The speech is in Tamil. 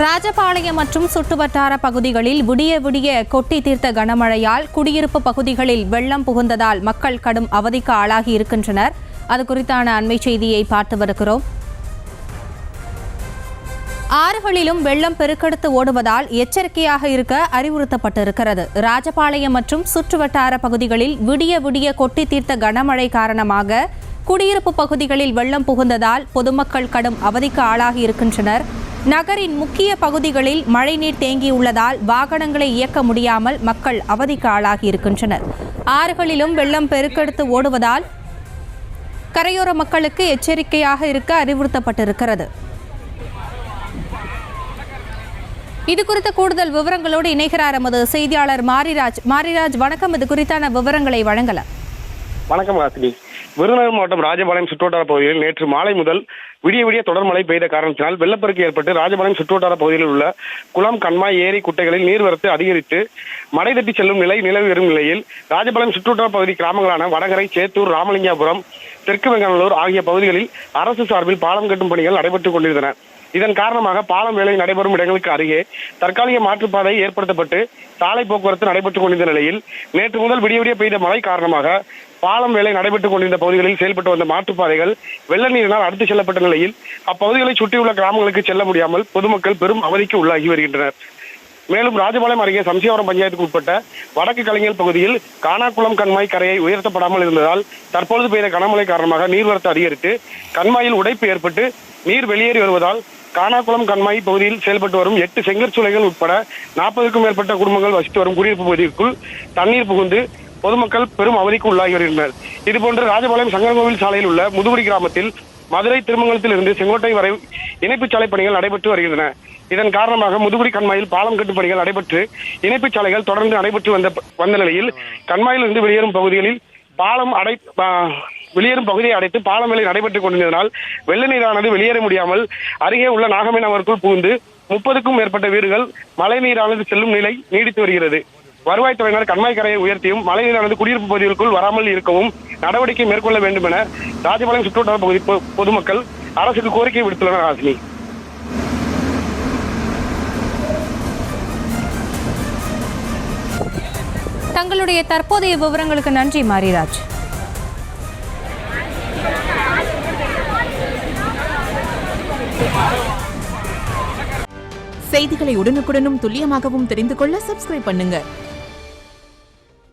ராஜபாளையம் மற்றும் சுற்றுவட்டார பகுதிகளில் விடிய விடிய கொட்டி தீர்த்த கனமழையால் குடியிருப்பு பகுதிகளில் வெள்ளம் புகுந்ததால் மக்கள் கடும் அவதிக்கு ஆளாகி இருக்கின்றனர். அது குறித்தான அண்மை செய்தியை பார்த்து வருகிறோம். ஆறுகளிலும் வெள்ளம் பெருக்கெடுத்து ஓடுவதால் எச்சரிக்கையாக இருக்க அறிவுறுத்தப்பட்டிருக்கிறது. ராஜபாளையம் மற்றும் சுற்றுவட்டார பகுதிகளில் விடிய விடிய கொட்டி தீர்த்த கனமழை காரணமாக குடியிருப்பு பகுதிகளில் வெள்ளம் புகுந்ததால் பொதுமக்கள் கடும் அவதிக்கு ஆளாகி இருக்கின்றனர். நகரின் முக்கிய பகுதிகளில் மழைநீர் தேங்கியுள்ளதால் வாகனங்களை இயக்க முடியாமல் மக்கள் அவதிக்கு ஆளாகி இருக்கின்றனர். ஆறுகளிலும் வெள்ளம் பெருக்கெடுத்து ஓடுவதால் கரையோர மக்களுக்கு எச்சரிக்கையாக இருக்க அறிவுறுத்தப்பட்டிருக்கிறது. இது குறித்த கூடுதல் விவரங்களோடு இணைகிறார் எமது செய்தியாளர் மாரிராஜ். வணக்கம். இது குறித்தான விவரங்களை வழங்கலாம். வணக்கம் ஹாசினி. விருதுநகர் மாவட்டம் ராஜபாளையம் சுற்றுவட்டார பகுதியில் நேற்று மாலை முதல் விடிய விடிய தொடர் மழை பெய்த காரணத்தினால் வெள்ளப்பெருக்கு ஏற்பட்டு ராஜபாளையம் சுற்றுவட்டார பகுதியில் உள்ள குளம், கண்மாய், ஏரி, குட்டைகளில் நீர்வரத்து அதிகரித்து மடை தட்டி செல்லும் நிலை நிலவி வரும் நிலையில் ராஜபாளையம் சுற்றுவட்டார பகுதி கிராமங்களான வடகரை, சேத்தூர், ராமலிங்கபுரம், தெற்கு வெங்கநல்லூர் ஆகிய பகுதிகளில் அரசு சார்பில் பாலம் கட்டும் பணிகள் நடைபெற்றுக் கொண்டிருந்தன. இதன் காரணமாக பாலம் வேலை நடைபெறும் இடங்களுக்கு அருகே தற்காலிக மாற்றுப்பாதை ஏற்படுத்தப்பட்டு சாலை போக்குவரத்து நடைபெற்றுக் கொண்டிருந்த நிலையில் நேற்று முதல் விடிய விடிய பெய்த மழை காரணமாக பாலம் வேலை நடைபெற்றுக் கொண்டிருந்த பகுதிகளில் செயல்பட்டு வந்த மாற்றுப்பாதைகள் வெள்ள நீரினால் அடுத்து செல்லப்பட்ட நிலையில் அப்பகுதிகளை சுற்றியுள்ள கிராமங்களுக்கு செல்ல முடியாமல் பொதுமக்கள் பெரும் அவதிக்கு உள்ளாகி வருகின்றனர். மேலும் ராஜபாளையம் அருகே சம்சியாவரம் பஞ்சாயத்துக்கு உட்பட்ட வடக்கு கலைஞர் பகுதியில் கானாக்குளம் கண்மாய் கரையை உயர்த்தப்படாமல் இருந்ததால் தற்பொழுது பெய்த கனமழை காரணமாக நீர்வரத்து அதிகரித்து கண்மாயில் உடைப்பு ஏற்பட்டு நீர் வெளியேறி வருவதால் கானாக்குளம் கண்மாய் பகுதியில் செயல்பட்டு வரும் 8 செங்கற்சூளைகள் உட்பட 40க்கும் மேற்பட்ட குடும்பங்கள் வசித்து வரும் குடியிருப்பு பகுதிக்குள் தண்ணீர் புகுந்து பொதுமக்கள் பெரும் அவதிக்கு உள்ளாகி வருகின்றனர். இதுபோன்று ராஜபாளையம் சங்கரங்கோவில் சாலையில் உள்ள முதுகுடி கிராமத்தில் மதுரை திருமங்கலத்தில் இருந்து செங்கோட்டை வரை இணைப்புச் சாலை பணிகள் நடைபெற்று வருகின்றன. இதன் காரணமாக முதுகுடி கண்மாயில் பாலம் கட்டும் பணிகள் நடைபெற்று இணைப்புச் சாலைகள் தொடர்ந்து நடைபெற்று வந்த நிலையில் கண்மாயில் இருந்து வெளியேறும் பகுதிகளில் வெளியேறும் பகுதியை அடைத்து பாலம் வேலை நடைபெற்றுக் கொண்டிருந்ததனால் வெள்ள நீரானது வெளியேற முடியாமல் அருகே உள்ள நாகமே நகருக்குள் புகுந்து 30க்கும் மேற்பட்ட வீடுகள் மழை நீரானது செல்லும் நிலை நீடித்து வருகிறது. வருவாய்த்துறையினர் கண்மாய் கரையை உயர்த்தியும் மழை நீரானது குடியிருப்பு பகுதிகளுக்குள் வராமல் இருக்கவும் நடவடிக்கை மேற்கொள்ள வேண்டும் என ராஜபாளையம் சுற்றுவட்டார பகுதி பொதுமக்கள் அரசுக்கு கோரிக்கை விடுத்துள்ளனர். ஹாசினி, தங்களுடைய தற்போதைய விவரங்களுக்கு நன்றி மாரிராஜ். செய்திகளை உடனுக்குடனும் துல்லியமாகவும் தெரிந்து கொள்ள சப்ஸ்கிரைப் பண்ணுங்க.